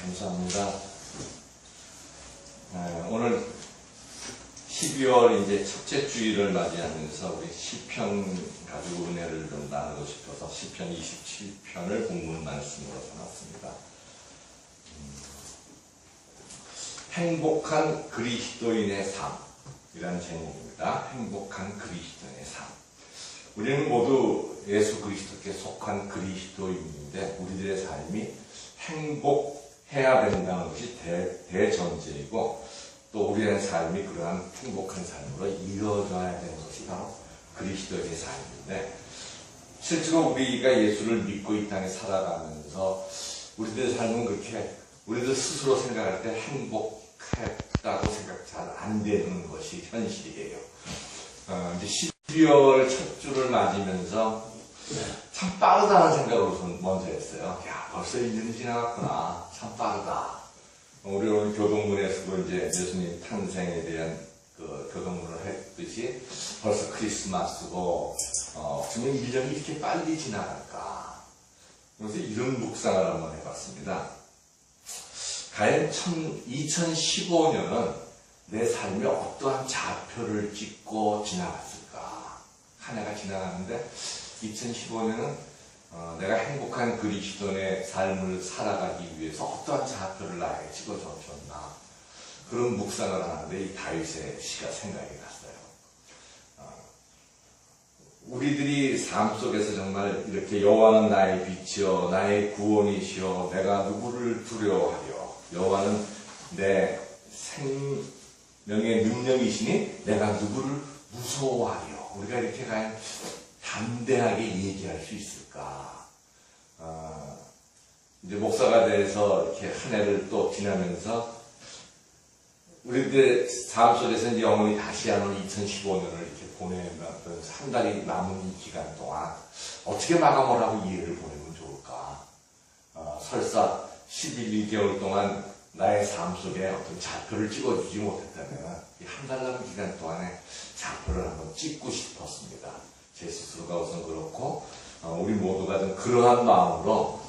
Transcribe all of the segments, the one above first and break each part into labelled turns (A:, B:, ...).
A: 감사합니다. 오늘 12월 이제 첫째 주일을 맞이하면서 우리 시편 가지고 은혜를 좀 나누고 싶어서 시편 27편을 본문 말씀으로 전했습니다. 행복한 그리스도인의 삶이라는 제목입니다. 행복한 그리스도인의 삶. 우리는 모두 예수 그리스도께 속한 그리스도인인데 우리들의 삶이 행복해야 된다는 것이 대전제이고 또 우리의 삶이 그러한 행복한 삶으로 이어져야 되는 것이 바로 그리스도의 삶인데 실제로 우리가 예수를 믿고 이 땅에 살아가면서 우리들의 삶은 그렇게 우리들 스스로 생각할 때 행복했다고 생각 잘 안 되는 것이 현실이에요. 이제 12월 첫 주를 맞으면서 참 빠르다는 생각을 우선 먼저 했어요. 야, 벌써 1년이 지나갔구나. 참 빠르다. 우리 오늘 교동문에서도 이제 예수님 탄생에 대한 그 교동문을 했듯이 벌써 크리스마스고, 어쩌면 1년이 이렇게 빨리 지나갈까. 그래서 이런 묵상을 한번 해봤습니다. 과연 2015년은 내 삶에 어떠한 좌표를 찍고 지나갔을까? 한 해가 지나갔는데 2015년은 내가 행복한 그리스도인의 삶을 살아가기 위해서 어떠한 좌표를 나에게 찍어줬나 그런 묵상을 하는데 이 다윗의 시가 생각이 났어요. 우리들이 삶 속에서 정말 이렇게 여호와는 나의 빛이요 나의 구원이시요 내가 누구를 두려워하려 여호와는 내 생명의 능력이시니 내가 누구를 무서워하려 우리가 이렇게 과연 담대하게 얘기할 수 있을까? 이제 목사가 돼서 이렇게 한 해를 또 지나면서 우리들의 삶 속에서 이제 영원히 다시 하는 2015년을 이렇게 보내면서 한 달이 남은 이 기간 동안 어떻게 마감을 하고 이 해를 보내면 좋을까? 설사 11개월 동안 나의 삶 속에 어떤 좌표를 찍어주지 못했다면 이 한 달 남은 기간 동안에 좌표를 한번 찍고 싶었습니다. 제 스스로가 우선 그렇고 우리 모두가 좀 그러한 마음으로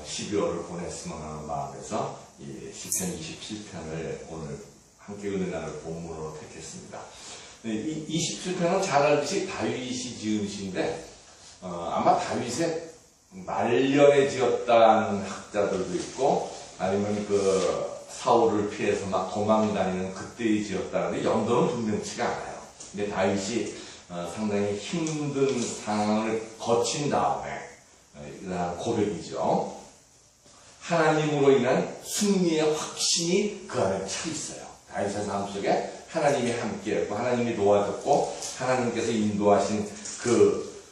A: 12월을 보냈으면 하는 마음에서 이 시편 27편을 오늘 함께 은혜 나눌 본문으로 택했습니다. 이 27편은 잘 알듯이 다윗이 지은 시인데 아마 다윗의 말년에 지었다는 학자들도 있고 아니면 그 사울을 피해서 막 도망다니는 그때에 지었다는데 연도는 분명치가 않아요. 근데 다윗이 상당히 힘든 상황을 거친 다음에 이러한 고백이죠. 하나님으로 인한 승리의 확신이 그 안에 차 있어요. 다윗의 삶 속에 하나님이 함께했고 하나님이 도와줬고 하나님께서 인도하신 그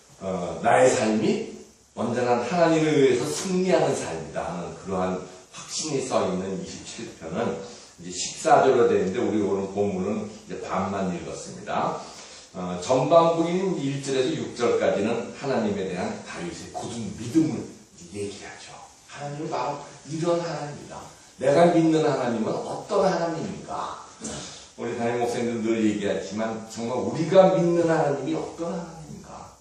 A: 나의 삶이 언제나 하나님에 의해서 승리하는 삶이다 하는 그러한 확신이 써있는 27편은 이제 14절로 되어 있는데 우리 오늘 본문은 이제 반만 읽었습니다. 전반부인 1절에서 6절까지는 하나님에 대한 다윗의 굳은 믿음을 얘기하죠. 하나님은 바로 이런 하나님이다. 내가 믿는 하나님은 어떤 하나님인가? 우리 담임 목사님들 늘 얘기하지만 정말 우리가 믿는 하나님이 어떤 하나님인가?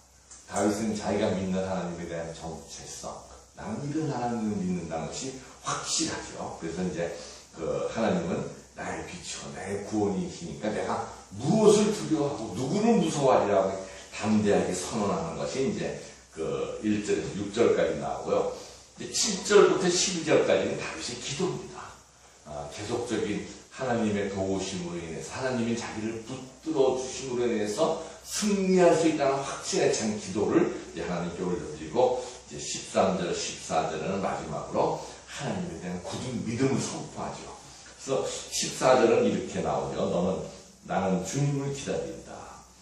A: 다윗은 자기가 믿는 하나님에 대한 정체성, 나는 이런 하나님을 믿는다는 것이 확실하죠. 그래서 이제 그 하나님은 나의 빛이고 나의 구원이시니까 내가 무엇을 두려워하고 누구를 무서워하리라고 담대하게 선언하는 것이 이제 그 1절에서 6절까지 나오고요. 7절부터 12절까지는 다윗의 기도입니다. 계속적인 하나님의 도우심으로 인해서 하나님이 자기를 붙들어 주심으로 인해서 승리할 수 있다는 확신에 찬 기도를 이제 하나님께 올려드리고 이제 13절, 14절은 마지막으로 하나님에 대한 굳은 믿음을 선포하죠. 그래서 14절은 이렇게 나오죠. 나는 주님을 기다린다.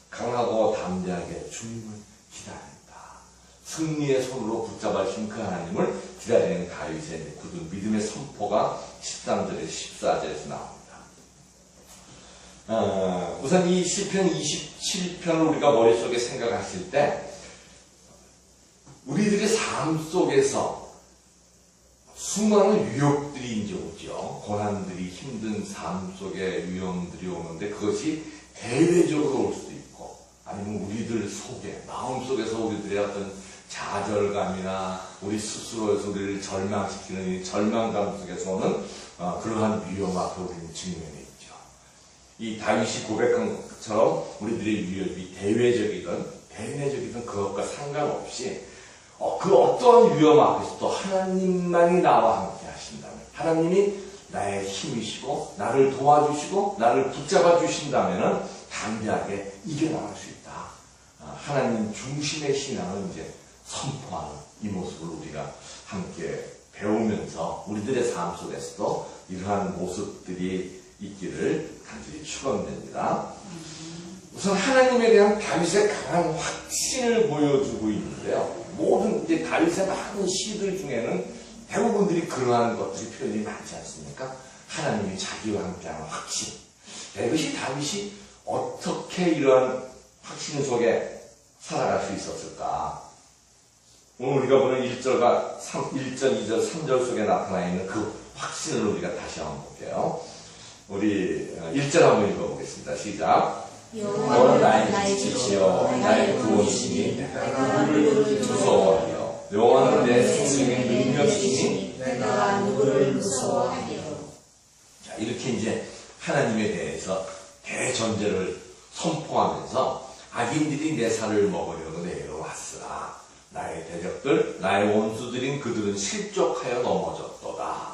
A: 강하고 담대하게 주님을 기다린다. 승리의 손으로 붙잡아주신 그 하나님을 기다리는 다윗의 굳은 믿음의 선포가 13절에서 14절에서 나옵니다. 우선 이 시편 27편을 우리가 머릿속에 생각하실 때 우리들의 삶 속에서 수많은 위협들이 이제 오죠. 고난들이 힘든 삶 속에 위험들이 오는데 그것이 대외적으로 올 수도 있고 아니면 우리들 속에 마음 속에서 우리들의 어떤 좌절감이나 우리 스스로에서 우리를 절망시키는 이 절망감 속에서 오는 그러한 위험 앞에 우리는 직면해 있죠. 이 다윗이 고백한 것처럼 우리들의 위협이 대내적이든 그것과 상관없이 그 어떤 위험 앞에서도 하나님만이 나와 함께 하신다면, 하나님이 나의 힘이시고 나를 도와주시고 나를 붙잡아 주신다면 담대하게 이겨나갈 수 있다. 하나님 중심의 신앙을 이제 선포하는 이 모습을 우리가 함께 배우면서 우리들의 삶 속에서도 이러한 모습들이 있기를 간절히 축원됩니다. 우선 하나님에 대한 다윗의 강한 확신을 보여주고 있는데요. 모든 이제 다윗의 많은 시들 중에는 대부분들이 그러한 것들이 표현이 많지 않습니까? 하나님이 자기와 함께하는 확신. 이것이 다윗이 어떻게 이러한 확신 속에 살아갈 수 있었을까? 오늘 우리가 보는 1절, 2절, 3절 속에 나타나 있는 그 확신을 우리가 다시 한번 볼게요. 우리 1절 한번 읽어보겠습니다. 시작. 여호와는 나의 빛이시여 나의 구원이시니 내가 누구를 무서워하리요. 여호와는 내 생명의 능력이시니 내가 누구를 무서워하리요. 자, 이렇게 이제 하나님에 대해서 대전제를 선포하면서 악인들이 내 살을 먹으려고 내려왔으나 나의 대적들, 나의 원수들인 그들은 실족하여 넘어졌도다.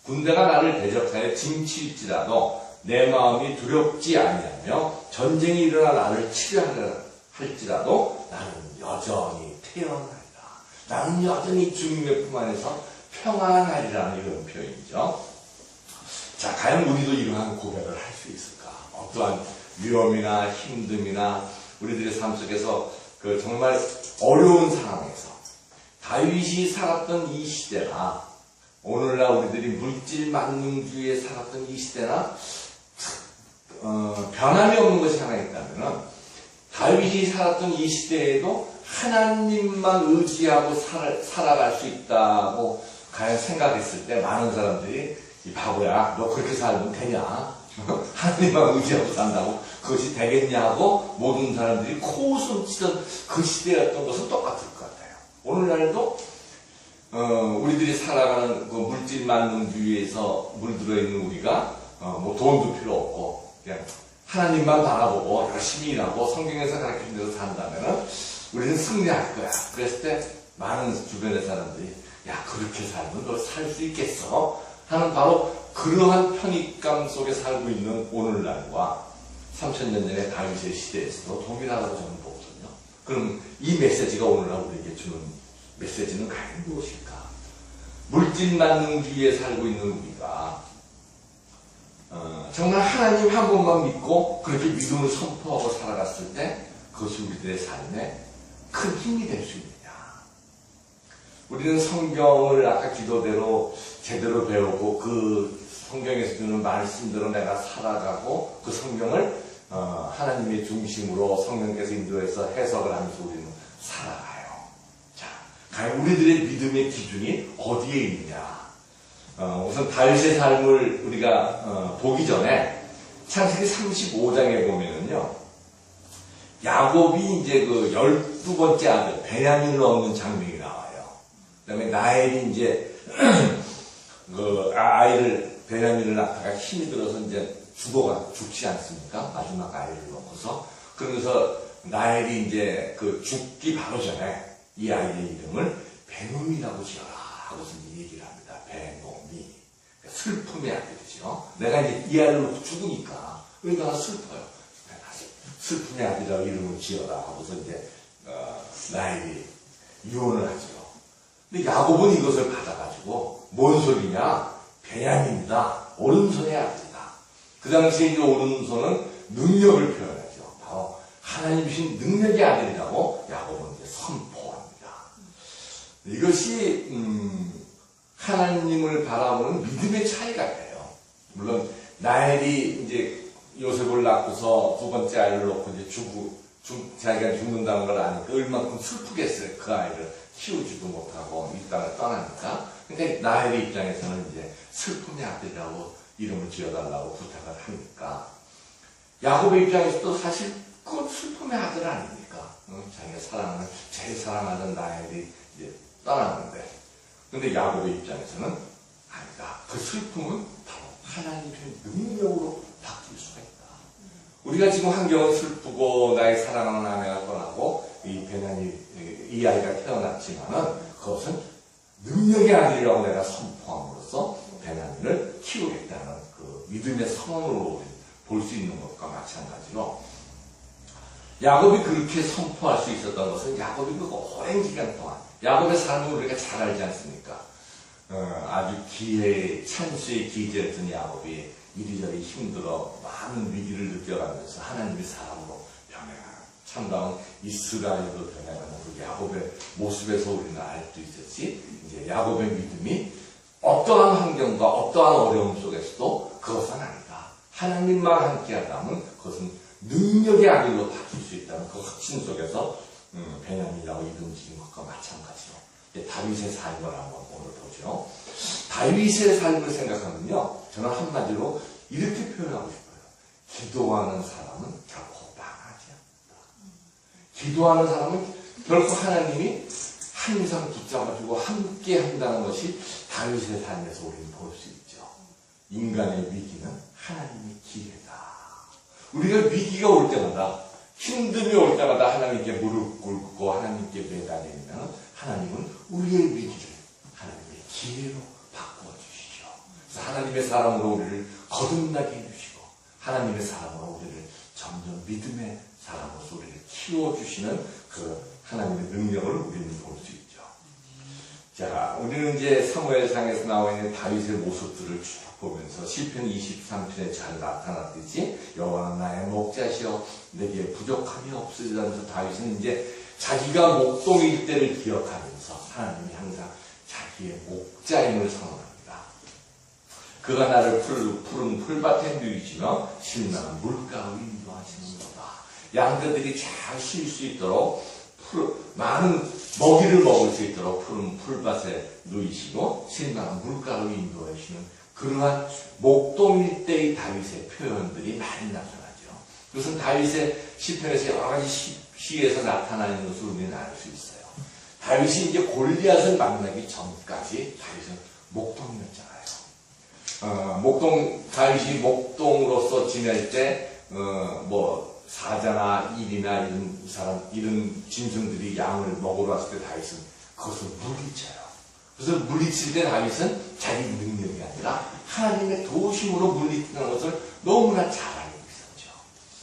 A: 군대가 나를 대적하여 진칠지라도 내 마음이 두렵지 아니하며 전쟁이 일어나 나를 치료하려 할지라도 나는 여전히 태어나리라. 나는 여전히 주님의 품 안에서 평안하리라는 이런 표현이죠. 자, 과연 우리도 이러한 고백을 할 수 있을까? 어떠한 위험이나 힘듦이나 우리들의 삶 속에서 그 정말 어려운 상황에서 다윗이 살았던 이 시대나 오늘날 우리들이 물질 만능주의에 살았던 이 시대나 변함이 없는 것이 하나 있다면 다윗이 살았던 이 시대에도 하나님만 의지하고 살아갈 수 있다고 과연 생각했을 때 많은 사람들이 이 바보야 너 그렇게 살면 되냐 하나님만 의지하고 산다고 그것이 되겠냐고 모든 사람들이 코웃음 치던 그 시대였던 것은 똑같을 것 같아요. 오늘날도 우리들이 살아가는 그 물질 만능주의에서 물들어 있는 우리가 뭐 돈도 필요 없고 그냥 하나님만 바라보고 열심히 일하고 성경에서 가르치는 대로 산다면은 우리는 승리할 거야. 그랬을 때 많은 주변의 사람들이 야 그렇게 살면 너 살 수 있겠어? 하는 바로 그러한 편익감 속에 살고 있는 오늘날과 3000년 전의 다윗의 시대에서도 동일하다고 저는 보거든요. 그럼 이 메시지가 오늘날 우리에게 주는 메시지는 과연 무엇일까? 물질 만능주의에 살고 있는 우리가 정말 하나님 한 분만 믿고 그렇게 믿음을 선포하고 살아갔을 때 그것이 우리들의 삶에 큰 힘이 될 수 있느냐? 우리는 성경을 아까 기도대로 제대로 배우고 그 성경에서 주는 말씀대로 내가 살아가고 그 성경을 하나님의 중심으로 성령께서 인도해서 해석을 하면서 우리는 살아가요. 자, 과연 우리들의 믿음의 기준이 어디에 있느냐? 우선 다윗의 삶을 우리가 보기 전에 창세기 35장에 보면은요, 야곱이 이제 그 12번째 아들 베냐민을 얻는 장면이 나와요. 그 다음에 라헬이 이제 그 아이를 베냐민을 낳다가 힘이 들어서 이제 죽지 않습니까? 마지막 아이를 놓고서. 그러면서 라헬이 이제 그 죽기 바로 전에 이 아이의 이름을 베놈이라고 지어라 하고서 얘기를 합니다. 베놈이. 슬픔의 아들이죠. 내가 이제 이 아이를 놓고 죽으니까. 그러니까 슬퍼요. 슬픔의 아들이라고 이름을 지어라 하고서 이제 라헬이 유언을 하죠. 근데 야곱은 이것을 받아가지고 뭔 소리냐? 베냐민이다. 오른손의 아들이다. 그 당시에 이 오른손은 능력을 표현하죠. 바로 하나님이신 능력의 아들이라고 야곱은 이제 선포합니다. 이것이 하나님을 바라보는 믿음의 차이가 돼요. 물론 라헬이 이제 요셉을 낳고서 두 번째 아이를 놓고 이제 자기가 죽는다는 걸 아니까 얼만큼 슬프겠어요. 그 아이를 키우지도 못하고 이 땅을 떠나니까. 그러니까 라헬의 입장에서는 이제 슬픔의 아들이라고 이름을 지어달라고 부탁을 하니까 야곱의 입장에서도 사실 그건 슬픔의 아들 아닙니까? 자기가 사랑하는, 제일 사랑하는 라헬이 이제 떠났는데, 근데 야곱의 입장에서는 아니다. 그 슬픔은 바로 하나님의 능력으로 바뀔 수가 있다. 우리가 지금 환경은 슬프고 나의 사랑하는 아내가 떠나고 이 베냐민 이 아이가 태어났지만은 그것은 능력의 아들이라고 내가 선포함으로써 베냐민을 키우겠다는 그 믿음의 선언으로 볼 수 있는 것과 마찬가지로 야곱이 그렇게 선포할 수 있었던 것은 야곱이 그 오랜 기간 동안 야곱의 삶을 우리가 잘 알지 않습니까? 아주 기회의 찬수의 기제였던 야곱이 이리저리 힘들어 많은 위기를 느껴가면서 하나님의 사람으로 변해가는 참다운 이스라엘로 변해가는 그 야곱의 모습에서 우리는 알 수 있었지. 이제 야곱의 믿음이 어떠한 환경과 어떠한 어려움 속에서도 그것은 아니다. 하나님만 함께하다면 그것은 능력의 아들로 바뀔 수 있다는 그 확신 속에서 베냐민이라고 이름 지은 것과 마찬가지로 다윗의 삶을 한번 오늘 보죠. 다윗의 삶을 생각하면요, 저는 한마디로 이렇게 표현하고 싶어요. 기도하는 사람은 결코 망하지 않는다. 기도하는 사람은 결코 하나님이 항상 붙잡아주고 함께 한다는 것이 다윗의 삶에서 우리는 볼 수 있죠. 인간의 위기는 하나님의 기회다. 우리가 위기가 올 때마다, 힘듦이 올 때마다 하나님께 무릎 꿇고 하나님께 매달리면 하나님은 우리의 위기를 하나님의 기회로 바꾸어 주시죠. 그래서 하나님의 사람으로 우리를 거듭나게 해주시고 하나님의 사람으로 우리를 점점 믿음의 사람으로서 우리를 키워주시는 그 하나님의 능력을 우리는 볼 수 있죠. 자, 우리는 이제 사무엘상에서 나와 있는 다윗의 모습들을 쭉 보면서 시편 23편에 잘 나타났듯이 여호와는 나의 목자시여 내게 부족함이 없으리라면서 다윗은 이제 자기가 목동일 때를 기억하면서 하나님이 항상 자기의 목자임을 선언합니다. 그가 나를 푸른 풀밭에 누이시며 신나는 물가로 인도하시는도다. 양들이 잘 쉴 수 있도록 많은 먹이를 먹을 수 있도록 푸른 풀밭에 누이시고 신나는 물가로 인도하시는 그러한 목동일 때의 다윗의 표현들이 많이 나타나죠. 그것은 다윗의 시편에서 여러 가지 시에서 나타나는 것을 우리는 알 수 있어요. 다윗이 이제 골리앗을 만나기 전까지 다윗은 목동이었잖아요. 다윗이 목동으로서 지낼 때, 사자나 일이나 이런 짐승들이 양을 먹으러 왔을 때 다윗은 그것을 물리쳐요. 그래서 물리칠 때 다윗은 자기 능력이 아니라 하나님의 도우심으로 물리치는 것을 너무나 잘 알고 있었죠.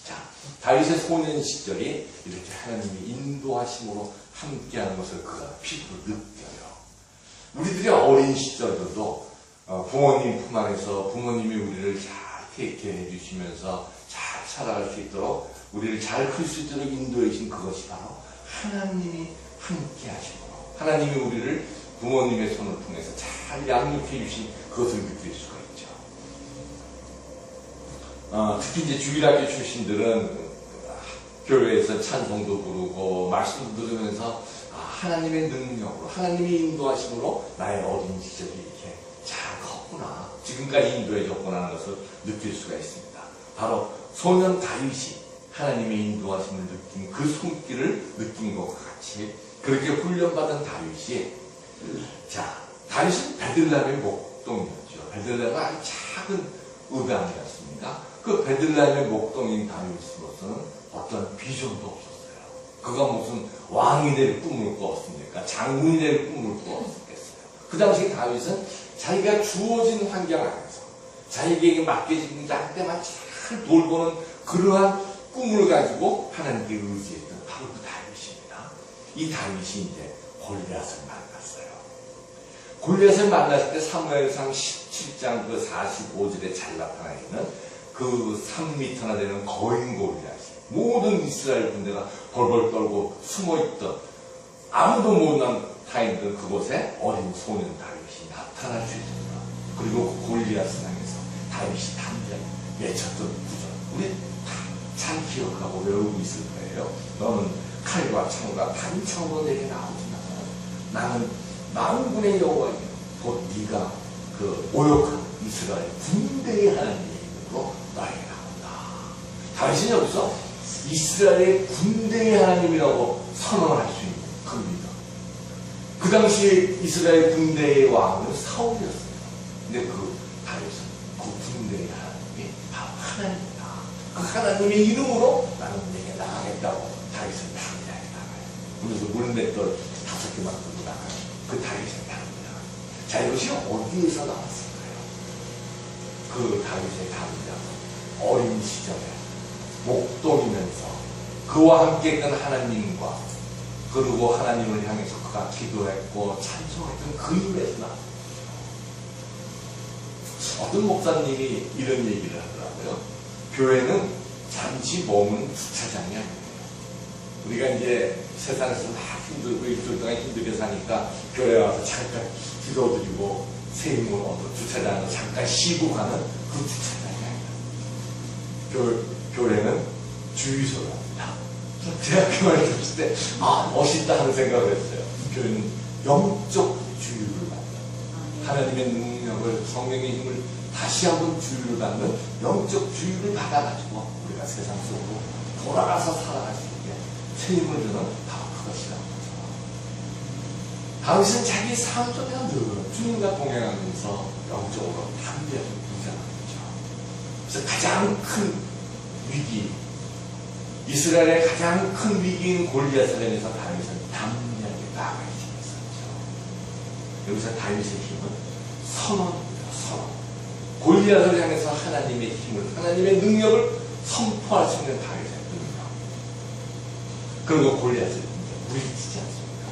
A: 자, 다윗의 소년 시절이 이렇게 하나님의 인도하심으로 함께하는 것을 그가 피부로 느껴요. 우리들의 어린 시절들도 부모님 품 안에서 부모님이 우리를 잘 케어해 주시면서 잘 살아갈 수 있도록 우리를 잘 클 수 있도록 인도해 주신 그것이 바로 하나님이 함께 하시고 하나님이 우리를 부모님의 손을 통해서 잘 양육해 주신 그것을 느낄 수가 있죠. 특히 이제 주일학교 출신들은 교회에서 찬송도 부르고 말씀도 들으면서 하나님의 능력으로 하나님의 인도하심으로 나의 어린 시절이 이렇게 잘 컸구나, 지금까지 인도해 줬구나 하는 것을 느낄 수가 있습니다. 바로 소년 다윗이 하나님의 인도하심을 느낀 그 손길을 느낀 것과 같이 그렇게 훈련받은 다윗이, 자, 다윗은 베들레헴의 목동이었죠. 베들레헴은 아주 작은 의당이었습니다. 그 베들레헴의 목동인 다윗으로서는 어떤 비전도 없었어요. 그가 무슨 왕이 될 꿈을 꾸었습니까? 장군이 될 꿈을 꾸었겠어요. 그 당시 다윗은 자기가 주어진 환경 안에서 자기에게 맡겨진 땅때만 잘 돌보는 그러한 꿈을 가지고 하나님께 의지했던 바로 그 다윗입니다. 이 다윗이 이제 골리앗을 만났어요. 골리앗을 만났을 때 사무엘상 17장 그 45절에 잘 나타나 있는 그 3m나 되는 거인 골리앗이 모든 이스라엘 군대가 벌벌 떨고 숨어있던 아무도 못 나타있던 그곳에 어린 소년 다윗이 나타날 수 있었다. 그리고 그 골리앗을 향해서 다윗이 단장히 외쳤던 구절 우리 다 잘 기억하고 외우고 있을 거예요. 너는 칼과 창과 단창으로 내게 나오지만 나는 만군의 여호와이요 곧 네가 그 모욕한 이스라엘 군대의 하나님의 이름으로 나에게 나온다. 다윗은 여기서 이스라엘의 군대의 하나님이라고 선언할 수 있는 그 리더. 그 당시에 이스라엘 군대의 왕은 사울이었어요. 근데 그 다윗은 그 군대의 하나님이 바로 하나님이다. 그 하나님의 이름으로 나는 내게 나가겠다고 다윗은 당장에 나가요. 그래서 물맷돌 5개만 들고 나가요. 그 다윗의 당장. 자, 이것이 어디에서 나왔을까요? 그 다윗의 당장. 어린 시절에 목동이면서 그와 함께 있던 하나님과 그리고 하나님을 향해서 그가 기도했고 찬송했던 그 일에서 나왔어요. 어떤 목사님이 이런 얘기를 하더라고요. 교회는 잠시 머문 주차장이 아니에요. 우리가 이제 세상에서 막 힘들고 일주일 동안 힘들게 사니까 교회에 와서 잠깐 기도드리고 세임을 얻어 주차장에서 잠깐 쉬고 가는 그 주차장이 아니에요. 교회는 주유소랍니다. 제가 그 말을 들었을 때, 아, 멋있다 하는 생각을 했어요. 교회는 영적 주유를 받는, 하나님의 능력을, 성령의 힘을 다시 한번 주유를 받는 영적 주유를 받아가지고 우리가 세상 속으로 돌아가서 살아갈 수 있게 책임을 주는 바로 그것이라는 거죠. 다윗은 자기 삶 속에서 늘 주님과 동행하면서 영적으로 담대하게 부자하는 거죠. 그래서 가장 큰 위기, 이스라엘의 가장 큰 위기인 골리앗을 향해서 다윗은 담대하게 나아갈 수 있었죠. 여기서 다윗의 힘은 선언입니다. 선언. 골리앗을 향해서 하나님의 힘을, 하나님의 능력을 선포할 수 있는 다윗의 능력. 그리고 골리앗을 물리치지 않습니까?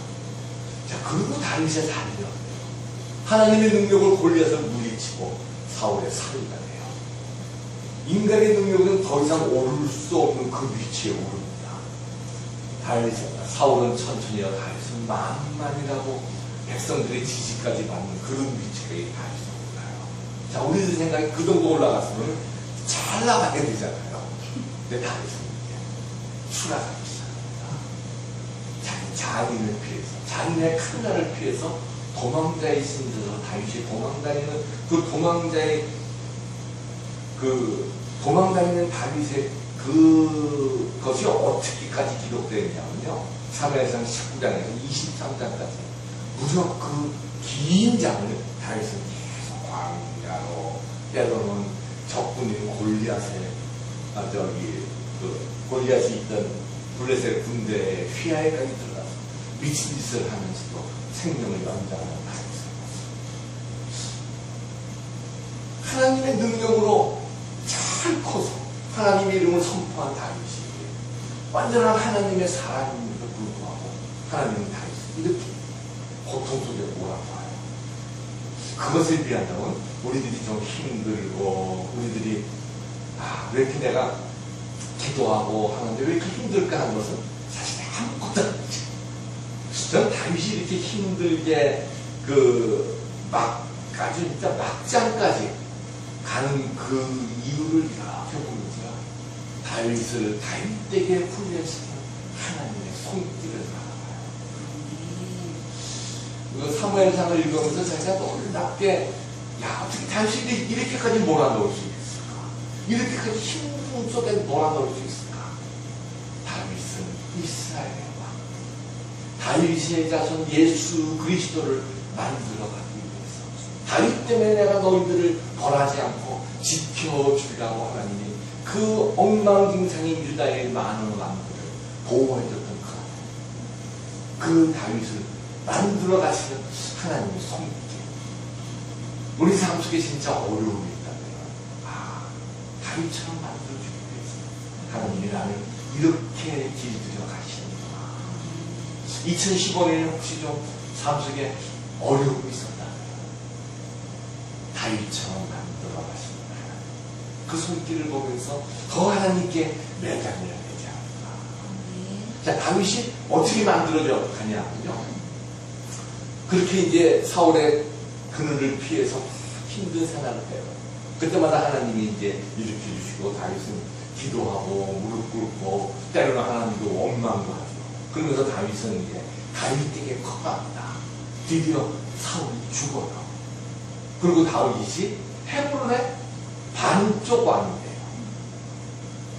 A: 자, 그리고 다윗의 달려 하나님의 능력을 골리앗을 물리치고 사울의 사위가 돼요. 인간의 능력은 더 이상 오를 수 없는 그 위치에 오릅니다. 사울은 천천히요, 다윗은 만만이라고 백성들의 지지까지 받는 그런 위치에 다윗은 올라요. 자, 우리들 생각에 그 정도 올라갔으면 잘 나가야 되잖아요. 근데 다윗은 이제 추락하기 시작합니다. 자기 장인을 피해서, 장인의 칼날을 피해서 도망자의 신세로 다윗이 도망다니는 그 도망다니는 다윗의 그것이 어떻게까지 기록되어 있냐면요. 사무엘상 19장에서 23장까지 무려 그 긴 장을 다윗은 계속 광야로, 때로는 적군인 골리앗의 골리앗이 있던 블레셋 군대의 휘하에까지 들어가서 미친 짓을 하면서도 생명을 연장하는 다윗을 하나님의 능력으로 잘 커서 하나님의 이름을 선포한 다윗이 완전한 하나님의 사람임에도 불구하고 하나님은 다윗을 이렇게 고통 속에 몰아봐요. 그것을 비한다면 우리들이 좀 힘들고 우리들이 왜 이렇게 내가 기도하고 하는데 왜 이렇게 힘들까 하는 것은 사실 아무것도 아니지. 저는 다윗이 이렇게 힘들게 진짜 막장까지 가는 그 이유를 이렇게 보면서 다윗을 다윗에게 훈련시키는 하나님의 손길을 알아봐요. 그 사무엘상을 읽으면서 제가 놀랍게 어떻게 다윗이 이렇게까지 몰아넣을 수 있을까? 이렇게까지 힘 속에 몰아넣을 수 있을까? 다윗은 이스라엘의 왕, 다윗의 자손 예수 그리스도를 만들어가기 위해서 다윗 때문에 내가 너희들을 벌하지 않고 지켜주려고 하나님이 그 엉망진창인 유다의 많은 왕들을 보호해줬던 그 다윗을 만들어 가시는 하나님의 손길. 우리 삶 속에 진짜 어려움이 있다면 다윗처럼 만들어주기 위해서 하나님이 나를 이렇게 길들여 가시는구나. 2015년에 혹시 좀 삶 속에 어려움이 있었다면 다윗처럼 만들어 가시는 하나님, 그 손길을 보면서 더 하나님께 매달려야 되지 않을까. 자, 다윗이 어떻게 만들어져 가냐면요, 그렇게 이제 사울의 그늘을 피해서 힘든 생활을 해요. 그때마다 하나님이 이제 일으켜주시고 다윗은 기도하고 무릎 꿇고 때로는 하나님도 원망도 하죠. 그러면서 다윗은 이제 다윗에게 커갑니다. 드디어 사울이 죽어요. 그리고 다윗이 헤브론의 반쪽 왕이 돼요.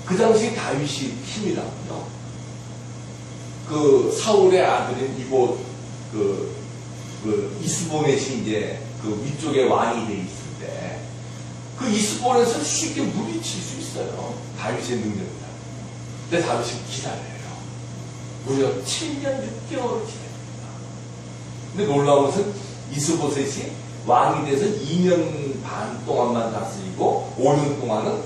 A: 그 당시 다윗이 힘이라면요. 그 사울의 아들인 이곳 그 이스보넷이 이제 그 위쪽에 왕이 돼 있을 때 그 이스보넷을 쉽게 물리칠 수 있어요. 다윗의 능력이다. 근데 다윗이 기다려요. 무려 7년 6개월을 기다립니다. 근데 놀라운 것은 이스보셋이 왕이 돼서 2년 반 동안만 다스리고 5년 동안은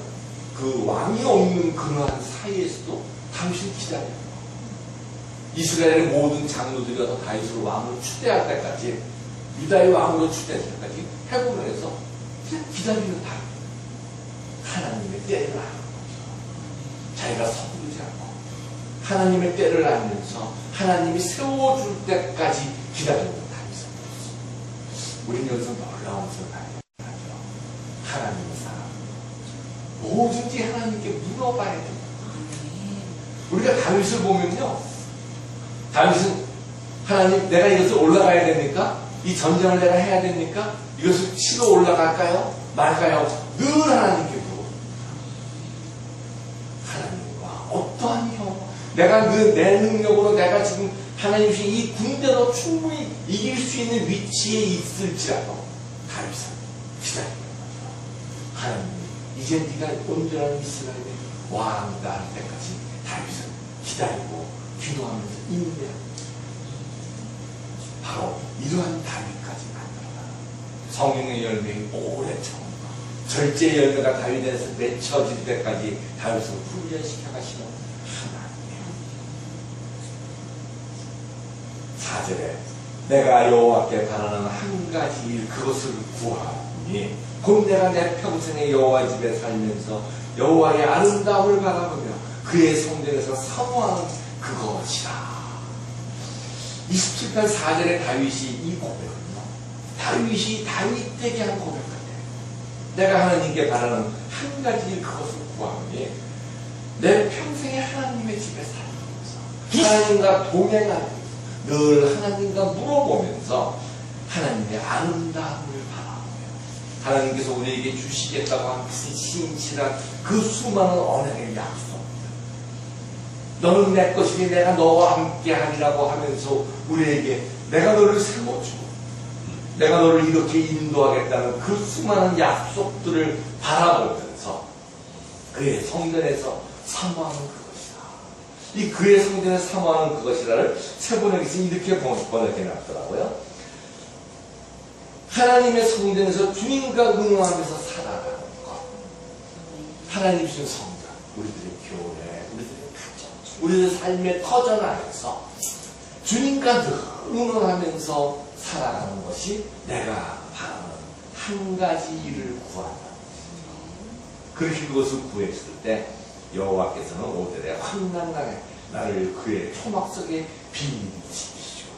A: 그 왕이 없는 그러한 사이에서도 다윗을 기다려요. 이스라엘의 모든 장로들이 와서 다윗을 왕으로 추대할 때까지, 유다의 왕으로 추대할 때까지 해보면서 그냥 기다리는 다윗. 하나님의 때를 아는 거죠. 자기가 서두르지 않고 하나님의 때를 알면서 하나님이 세워줄 때까지 기다리는 다윗을 보았습니다. 우리는 여기서 놀라운 것을 발견하죠. 하나님의 사랑. 뭐든지 하나님께 물어봐야 됩니다. 우리가 다윗을 보면요, 다윗은 하나님, 내가 이것을 올라가야 됩니까? 이 전쟁을 내가 해야 됩니까? 이것을 치러 올라갈까요? 말까요? 늘 하나님께 물어. 하나님과 어떠한 형, 내가 내 능력으로 내가 지금 하나님 주신 이 군대로 충분히 이길 수 있는 위치에 있을지라도 다윗은 기다리는 거죠. 하나님, 이제 네가 온전한 이스라엘의 왕이다 할 때까지 다윗은 기다리고 기도하면서 인내합니다. 바로 이러한 다윗까지 만들어라. 성령의 열매인 오래 참음과 절제 열매가 다윗에서 맺혀질 때까지 다윗을 훈련시켜 가시는 하나님. 4절에 내가 여호와께 바라는 한 가지 일, 그것을 구하니 곧 내가 내 평생에 여호와 집에 살면서 여호와의 아름다움을 바라보며 그의 성전에서 사모하는 그것이라. 27편 4절에 다윗이 이 고백은요, 다윗이 다윗에게 한 고백 같아요. 내가 하나님께 바라는 한 가지 일, 그것을 구하니 내 평생에 하나님의 집에 살면서 하나님과 동행하면서 늘 하나님과 물어보면서 하나님의 아름다움을 바라보며 하나님께서 우리에게 주시겠다고 한 그 신실한 그 수많은 언약의 약속, 너는 내 것이니 내가 너와 함께 하리라고 하면서 우리에게 내가 너를 세워주고 내가 너를 이렇게 인도하겠다는 그 수많은 약속들을 바라보면서 그의 성전에서 사모하는 그것이다. 이 그의 성전에서 사모하는 그것이라를 세번역에서 이렇게 번역해놨더라고요. 하나님의 성전에서 주님과 의논하면서 살아가는 것. 하나님 주신 성전, 우리들의 교회, 우리들의 가정, 우리들 삶의 터전 안에서 주님과 늘 의논하면서 살아가는 것이 내가 바라는 한 가지 일을 구한다. 그렇게 그것을 구했을 때 여호와께서는 5절에 환난날에 나를 그의 초막 속에 비밀히 지키시고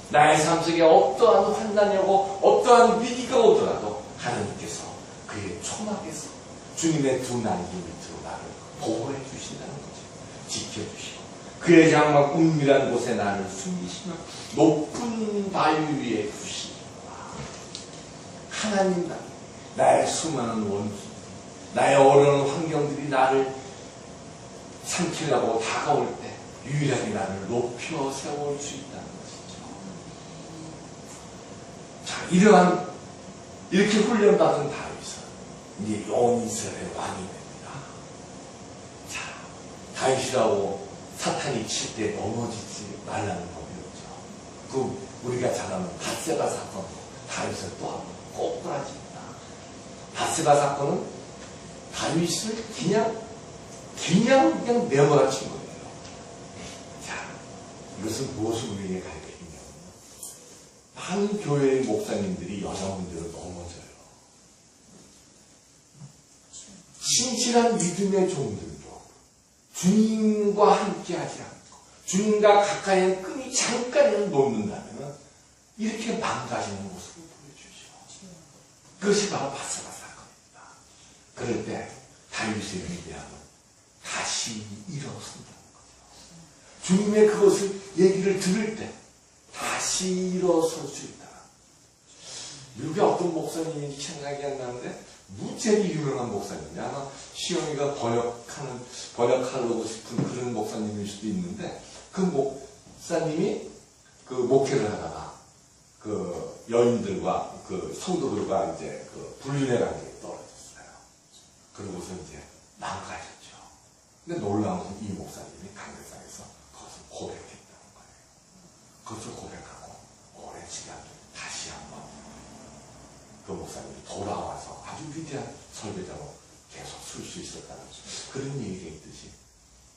A: 나의 삶 속에 어떠한 환난이 오고 어떠한 위기가 오더라도 하나님께서 그의 초막에서 주님의 두 날개 밑으로 나를 보호해 주신다는 거죠. 지켜주시고 그의 장막 은밀한 곳에 나를 숨기시며 높은 바위 위에 두시니라. 하나님, 나의 수많은 원수, 나의 어려운 환경들이 나를 삼키려고 다가올 때 유일하게 나를 높여 세울 수 있다는 것이죠. 자, 이렇게 훈련받은 다윗은 이제 온 이스라엘의 왕이 됩니다. 자, 다윗이라고 사탄이 칠 때 넘어지지 말라는 법이었죠. 우리가 잘 아는 밧세바 사건도 다윗을 또 한 번 꼬꾸라집니다. 밧세바 사건은 다윗을 그냥 내몰아친 거예요. 자, 이것은 무엇을 우리에게 가르치냐면 많은 교회의 목사님들이 여자분들을 넘어져요. 신실한 믿음의 종들도 주님과 함께 하지 않고 주님과 가까이 끈이 잠깐이라도 놓는다면 이렇게 망가지는 모습을 보여주죠. 그것이 바로 밧세바 사건입니다. 그럴 때 다윗의 위대함은 다시 일어선다는 거죠. 주님의 그것을 얘기를 들을 때 다시 일어설 수 있다. 미국의 어떤 목사님인지 생각이 안 나는데 무지하게 유명한 목사님이야. 아마 시영이가 번역하려고 싶은 그런 목사님일 수도 있는데 그 목사님이 그 목회를 하다가 그 여인들과 그 성도들과 이제 그 불륜의 관계에 떨어졌어요. 그러고서 이제 망가졌죠. 근데 놀라운 것은 이 목사님이 강대상에서 그것을 고백했다는 거예요. 그것을 고백하고 오랜 시간 다시 한번 그 목사님이 돌아와서 아주 위대한 설교자로 계속 쓸 수 있었다는 그런 얘기가 있듯이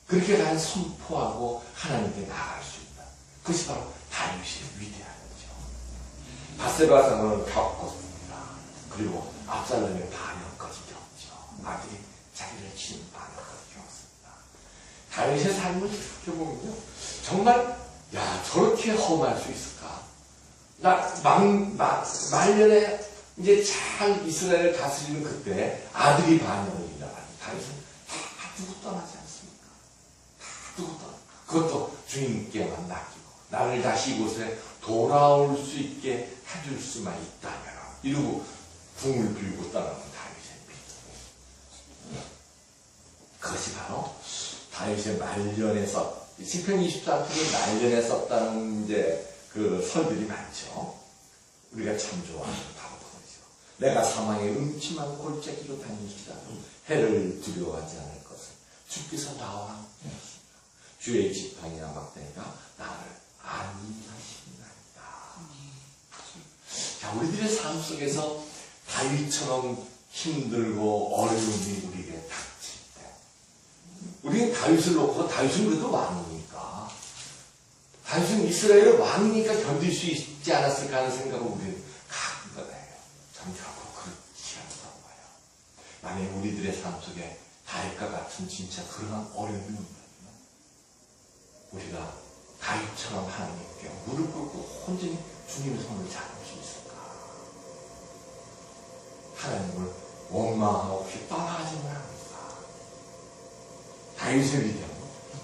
A: 그렇게 날 선포하고 하나님께 나아갈 수 있다. 그것이 바로 다윗의 위대한 거죠. 바세바 사건을 겪었습니다. 그리고 압살롬의 반역까지 겪죠. 아들이 자기를 치는 반역까지 겪었습니다. 다윗의 삶을 지켜보면요, 정말 야 저렇게 험할 수 있을까? 말년에 이제 잘 이스라엘을 다스리는 그때 아들이 반역을 일어나니 다윗은 다 두고 떠나지 않습니까? 다 두고 떠나. 그것도 주님께만 맡기고 나를 다시 이곳에 돌아올 수 있게 해줄 수만 있다면 이러고 궁을 빌고 떠나는 다윗의 믿음. 그것이 바로 다윗의 말년에서 시편 24편이 말년에 썼다는 이제 그 설들이 많죠. 우리가 참 좋아하는 바로 그거죠. 내가 사망의 음침한 골짜기로 다닐지라도 해를 두려워하지 않을 것은 주께서 나와 함께 하시며 주의 지팡이와 막대기가 나를 안위하시나이다. 자, 우리들의 삶 속에서 다윗처럼 힘들고 어려움이 우리에게 닥칠 때 우리는 다윗을 놓고 다윗은 그래도 왕이니까 다윗은 이스라엘의 왕이니까 견딜 수 있지 않았을까 하는 생각을 우리는 갖는 거예요. 저는 결코 그렇지 않다고 봐요. 만약에 우리들의 삶 속에 다윗과 같은 진짜 그러한 어려움이 온다면 우리가 다윗처럼 하나님께 무릎 꿇고 온전히 주님의 손을 잡을 수 있을까? 하나님을 원망하고 없이 떠나가지는 않을까? 다윗의 위대함은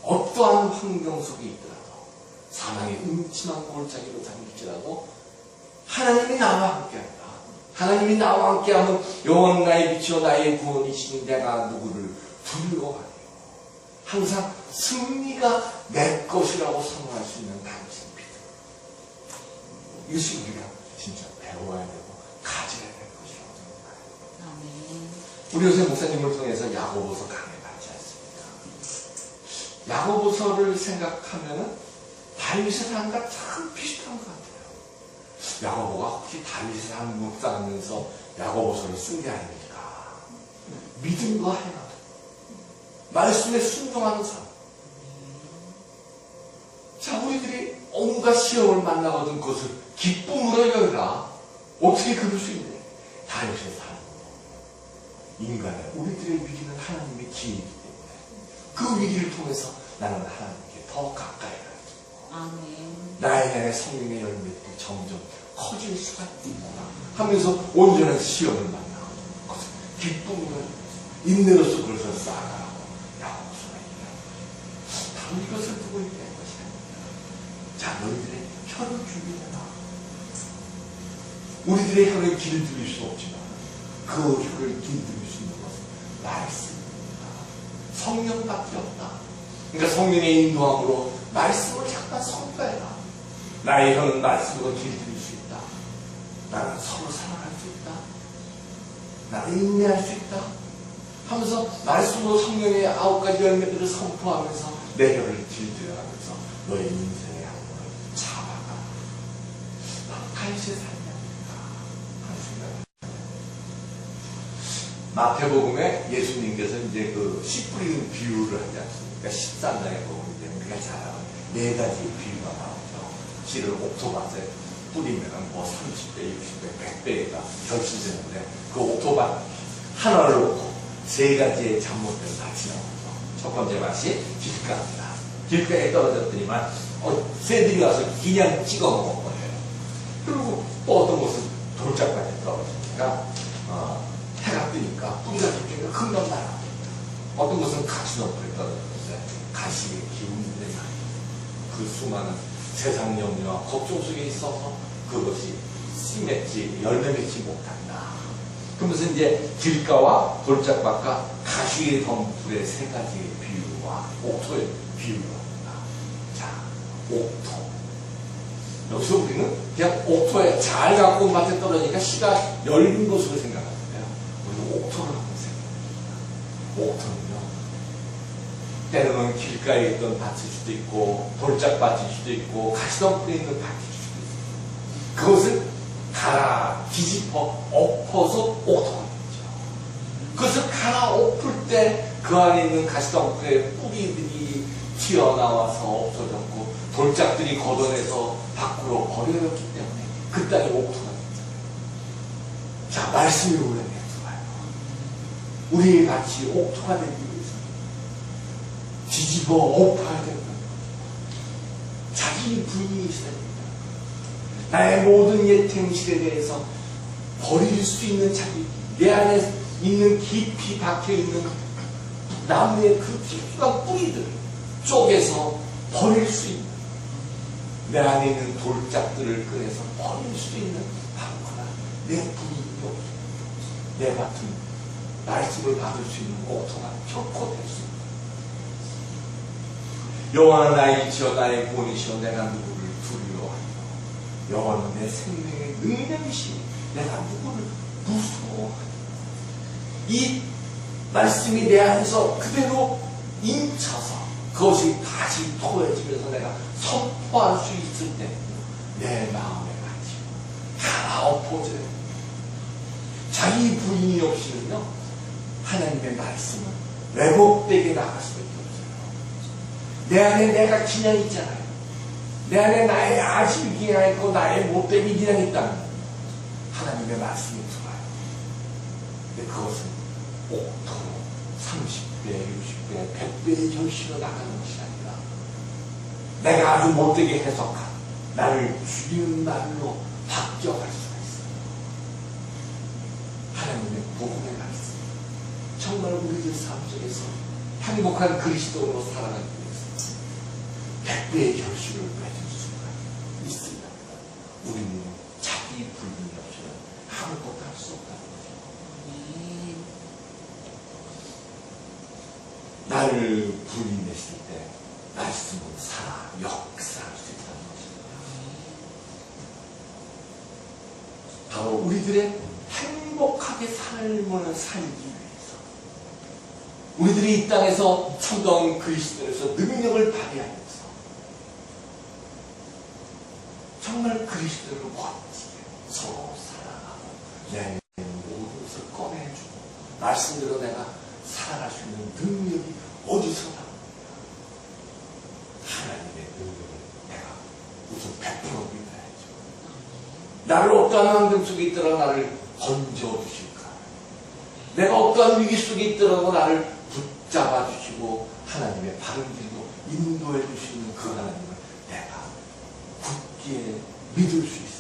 A: 어떠한 환경 속에 있더라도 사망의 음침한 골짜기로 다닐지라도 하나님이 나와 함께한다. 하나님이 나와 함께하면 영원 나의 빛이요 나의 구원이시니 내가 누구를 두려워하리요. 항상 승리가 내 것이라고 선언할 수 있는 다윗의 믿음. 이것이 우리가 진짜 배워야 되고 가져야 될 것이라고 생각해요. 우리 요새 목사님을 통해서 야고보서 강해 받지 않습니까? 야고보서를 생각하면은 다윗의 삶과 참 비슷한 것 같아요. 야고보가 혹시 다윗의 삶을 묵상하면서 야고보서를 쓴 게 아닙니까? 믿음과 행함, 말씀에 순종하는 삶. 자, 우리들이 온갖 시험을 만나거든 그것을 기쁨으로 여기라. 어떻게 그럴 수 있냐? 다윗의 삶. 인간의 우리들의 위기는 하나님의 기회이기 때문에 그 위기를 통해서 나는 하나님께 더 가까이 가요. 아멘. 나의 안에 성령의 열매들이 점점 커질 수가 있구나 하면서 온전한 시험을 만나고 그것을 기쁨으로 인내로서 그것을 쌓아가라고 야고보서가 얘기합니다. 바로 이것을 두고 있는 것이 아닙니다. 자, 너희들의 혀를 준비해라. 우리들의 혀를 길들일 수 없지만 그 혀를 길들일 수 있는 것은 말씀입니다. 성령밖에 없다. 그러니까 성령의 인도함으로 말씀을 잠깐 선포해라. 나의 혀는 말씀으로 길들일 수 있다. 나는 서로 사랑할 수 있다. 나는 인내할 수 있다. 하면서 말씀으로 성령의 9가지 열매들을 선포하면서 내 혀를 길들여가면서 너의 인생의 항목을 잡아가. 다윗의 삶이 아닐까 하는 생각입니다. 마태복음에 예수님께서 이제 그 씨 뿌리는 비유를 하지 않습니까? 13장에 보면 우리가 잘 알아요. 4가지 비유가 나오죠. 씨를 옥토밭에 뿌리면 뭐 30배, 60배, 100배가 결실되는데 그 옥토밭 하나를 놓고 3가지의 작물들을 같이 나오죠. 첫 번째 밭이 길가입니다. 길가에 떨어졌더니만 새들이 와서 그냥 찍어 먹은 거예요. 그리고 또 어떤 곳은 돌짝밭에 떨어지니까 해가 뜨니까 뿌리가 깊으니까 금방 날아갑니다. 어떤 곳은 가시 너머에 떨어졌는데 가시의 기운이 그 수많은 세상 염려와 걱정 속에 있어서 그것이 씨 맺지 열매 맺지 못한다. 그러면서 이제 길가와 돌짝밭과 가시의 덤불의 세 가지의 비유와 옥토의 비유가 합니다. 자, 옥토. 여기서 우리는 그냥 옥토에 잘 갖고 온 밭에 떨어지니까 씨가 열린 것으로 생각하는데요. 우리는 옥토를 한번 생각합니다. 옥토는요, 때로는 길가에 있던 밭일 수도 있고 돌짝밭일 수도 있고 가시덤불에 있는 밭일 수도 있어요. 그것을 갈아 뒤집어 엎어서 옥토가 되죠. 그것을 갈아 엎을 때 그 안에 있는 가시덤불의 뿌리들이 튀어나와서 없어졌고 돌짝들이 걷어내서 밖으로 버려졌기 때문에 그 땅이 옥토가 됩니다. 자, 말씀이 우리에게 들어와요. 우리의 밭이 옥토가 되기 위해서 뒤집어 엎어야 된다는 거죠. 자기 부인이 있어야 됩니다. 나의 모든 옛 행실에 대해서 버릴 수 있는 자기, 내 안에 있는 깊이 박혀있는 나무의 그 깊숙한 뿌리들을 쪼개서 버릴 수 있는, 내 안에 있는 돌짝들을 꺼내서 버릴 수 있는 방거나 내 부인이 없습니다. 내 같은 말씀을 받을 수 있는 옥토가 결코 될 수 있다. 여호와는 나의 이치여 나의 구원이시여 내가 누구를 두려워하리요. 여호와는 내 생명의 능력이시니 내가 누구를 무서워하리요. 이 말씀이 내 안에서 그대로 인쳐서 그것이 다시 토해지면서 내가 선포할 수 있을 때 내 마음의 가치 다 엎어져요. 자기 부인이 없이는요, 하나님의 말씀은 왜곡되게 나갈 수밖에 없어요. 내 안에 내가 그냥 있잖아요. 내 안에 나의 아집이 그냥 있고 나의 못됨이 그냥 있다면 하나님의 말씀이 들어와요. 근데 그것은 옥토로 30배, 60배, 100배의 결실로 나가는 것이 아니라 내가 아주 못되게 해석한 나를 죽이는 말로 바뀌어갈 수가 있어요. 하나님의 복음의 말씀, 정말 우리들 삶 속에서 행복한 그리스도로 살아가기 위해서 100배의 결실을 맺을 수가 있습니다. 우리는 자기 불문이 없이는 아무것도 할 수 없다는 거죠. 나를 부인했을 때 말씀은 살아 역사할 수 있다는 것입니다. 바로 우리들의 행복하게 삶을 살기 위해서 우리들이 이 땅에서 참다운 그리스도에서 능력을 발휘하면서 정말 그리스도를 멋지게 서로 사랑하고 내 모든 것을 꺼내주고 말씀대로 내가 살아갈 수 있는 능력이 어디서 나옵니까? 하나님의 능력을 내가 우선 100% 믿어야죠. 나를 어떠한 환경 속에 있더라도 나를 건져주실까? 내가 어떠한 위기 속에 있더라도 나를 붙잡아 주시고 하나님의 바른 길로 인도해 주시는 그 하나님을 내가 굳게 믿을 수 있어야죠.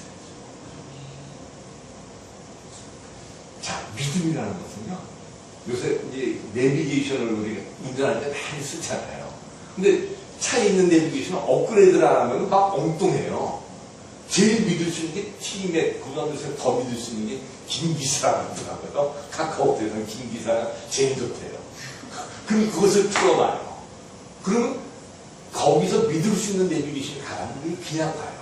A: 자, 믿음이라는 것은요, 요새 이제 내비게이션을 우리가 운전할 때 많이 쓰잖아요. 근데 차에 있는 내비게이션은 업그레이드를 안 하면 막 엉뚱해요. 제일 믿을 수 있는 게 T맵, 그다음에 더 믿을 수 있는 게 김기사라고 하더라고요. 카카오톡에서는 김기사가 제일 좋대요. 그럼 그것을 틀어봐요. 그러면 거기서 믿을 수 있는 내비게이션을 가라는 게 그냥 가요.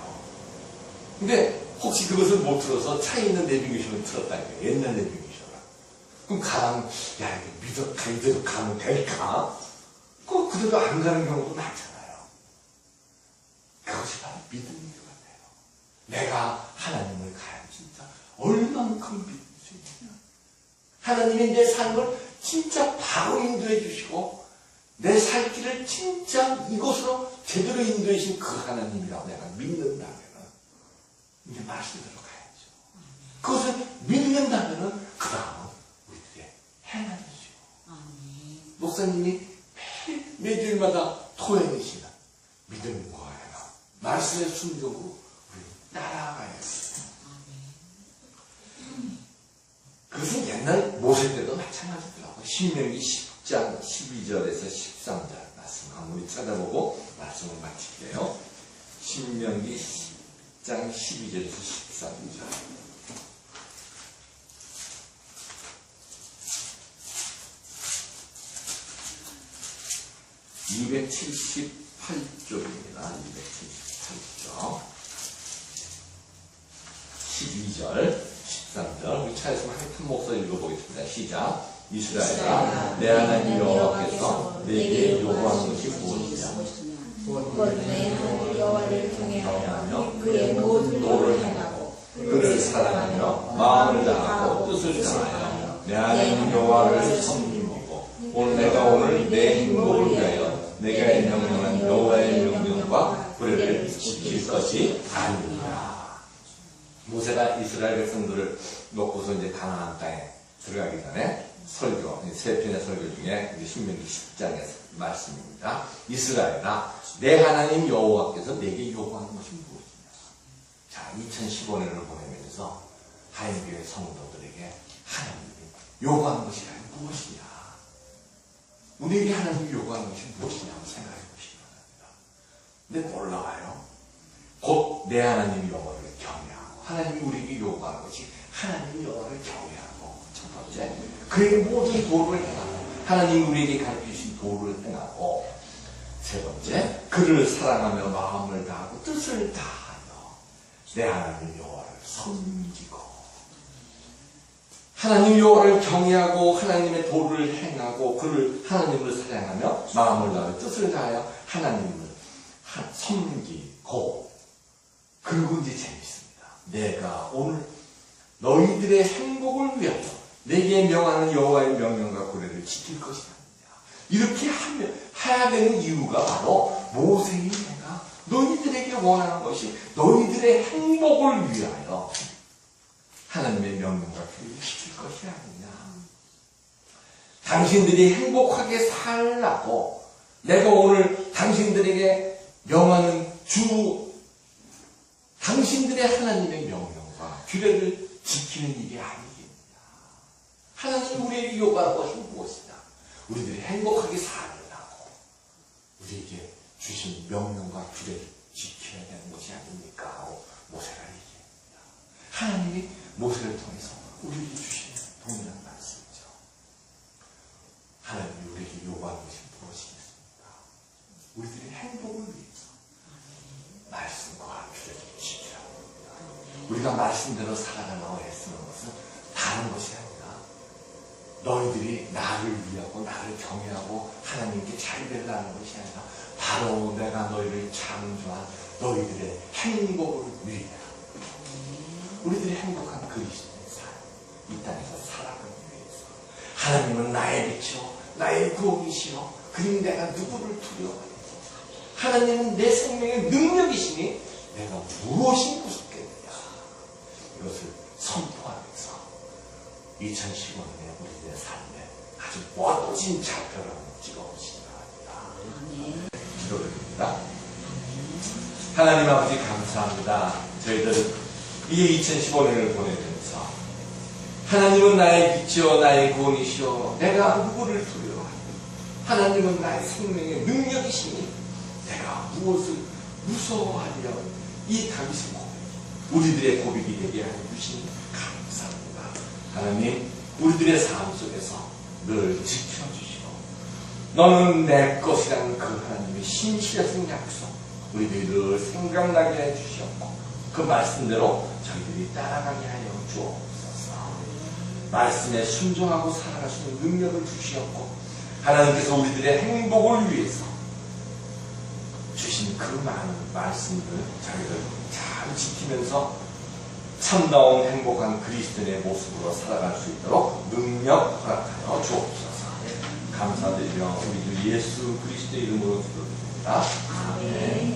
A: 근데 혹시 그것을 못 틀어서 차에 있는 내비게이션을 틀었다니까요. 옛날 내비게이션. 그럼 가라면, 야, 이거 믿어, 이대로 가면 될까? 그대로 안 가는 경우도 많잖아요. 그것이 바로 믿음인 것 같아요. 내가 하나님을 가야 진짜 얼만큼 믿을 수 있냐. 하나님이 내 삶을 진짜 바로 인도해 주시고, 내 살 길을 진짜 이곳으로 제대로 인도해 주신 그 하나님이라고 내가 믿는다면, 이제 말씀대로 가야죠. 그것을 믿는다면, 그 다음은 행하시고. 목사님이 매주일마다 토해내시는 믿음과 행함, 말씀의 순종으로 우리 따라가야 해요. 그것은 옛날 모세 때도 마찬가지더라고요. 신명기 10장 12절에서 13절 말씀 한번 우리 찾아보고 말씀을 마칠게요. 신명기 10장 12절에서 13절. 278쪽입니다. 278쪽. 12절, 13절. 우리 차에서 한 목소리 읽어보겠습니다. 시작. 이스라엘아, 내 하나님 여호와께서 내게 요구하는 것이 무엇이냐?
B: 곧 내 하나님 여호와를 경외하며 그의 모든 도를 행하고
A: 그를 사랑하며 마음을 다하고 뜻을 다하여 내 하나님 여호와를 섬기고 내가 오늘 내 행복을 위하여 내가 명령한 여호와의 명령과 규례를 지킬 것이 아니니라. 모세가 이스라엘 백성들을 놓고서 이제 가나안 땅에 들어가기 전에 설교, 세 편의 설교 중에 신명기 10장의 말씀입니다. 이스라엘아, 내 하나님 여호와께서 내게 요구하는 것이 무엇이냐? 자, 2015년을 보내면서 하인교회 성도들에게 하나님이 요구하는 것이 무엇이냐? 우리에게 하나님이 요구하는 것이 무엇이냐고 생각해 보시기 바랍니다. 근데 놀라워요. 곧 내 하나님 여호와를 경외하고, 하나님이 우리에게 요구하는 것이 하나님 여호와를 경외하고, 첫 번째, 그의 모든 도를 행하고, 하나님이 우리에게 가르쳐주신 도를 행하고, 세 번째, 그를 사랑하며 마음을 다하고 뜻을 다하여 내 하나님 여호와를 섬기고, 하나님 여호와를 경외하고 하나님의 도를 행하고 그를 하나님을 사랑하며 마음을 다하여 뜻을 다하여 하나님을 섬기고, 그리고 이제 재밌습니다. 내가 오늘 너희들의 행복을 위하여 내게 명하는 여호와의 명령과 규례를 지킬 것이다. 이렇게 해야 되는 이유가 바로 모세의 내가 너희들에게 원하는 것이 너희들의 행복을 위하여 하나님의 명령과 규례를 지킬 것이 아니냐. 당신들이 행복하게 살라고 내가 오늘 당신들에게 명하는 당신들의 하나님의 명령과 규례를 지키는 일이 아니겠냐. 하나님이 우리에게 요구하는 것이 무엇이냐? 우리들이 행복하게 살으라고 우리에게 주신 명령과 규례를 지켜야 되는 것이 아닙니까? 하고 모세가 얘기합니다. 하나님이 모세를 통해서 우리에게 주신 동일한 말씀이죠. 하나님이 우리에게 요구하는 것이 무엇이겠습니까? 우리들의 행복을 위해서 말씀과 규례를 지키라고 합니다. 우리가 말씀대로 살아가려고 애쓰는 것은 다른 것이 아니라 너희들이 나를 위하고 나를 경외하고 하나님께 잘 되려는 것이 아니라 바로 내가 너희를 창조한 너희들의 행복을 위해 우리들이 행복한 그리스도의 삶, 이 땅에서 살아가기 위해서 하나님은 나의 빛이요 나의 구원이시요 그리고 내가 누구를 두려워하겠어. 하나님은 내 생명의 능력이시니 내가 무엇이 무섭겠느냐. 이것을 선포하면서 2015년에 우리들의 삶에 아주 멋진 좌표를 찍어보시기 바랍니다. 기도드립니다. 하나님 아버지 감사합니다. 저희들 이 2015년을 보내면서 하나님은 나의 빛이요 나의 구원이시요 내가 누구를 두려워하니 하나님은 나의 생명의 능력이시니 내가 무엇을 무서워하리라. 이 다윗의 고백, 우리들의 고백이 되게 하여 주시니 감사합니다. 하나님, 우리들의 삶 속에서 늘 지켜주시고 너는 내 것이라는 그 하나님의 신실하신 약속 우리들이 늘 생각나게 해주셨고 그 말씀대로 저희들이 따라가게 하여 주옵소서. 말씀에 순종하고 살아갈 수 있는 능력을 주시었고 하나님께서 우리들의 행복을 위해서 주신 그 많은 말씀들 저희들 잘 지키면서 참다운 행복한 그리스도인의 모습으로 살아갈 수 있도록 능력 허락하여 주옵소서. 감사드리며 우리 주 예수 그리스도의 이름으로 기도드립니다. 아멘.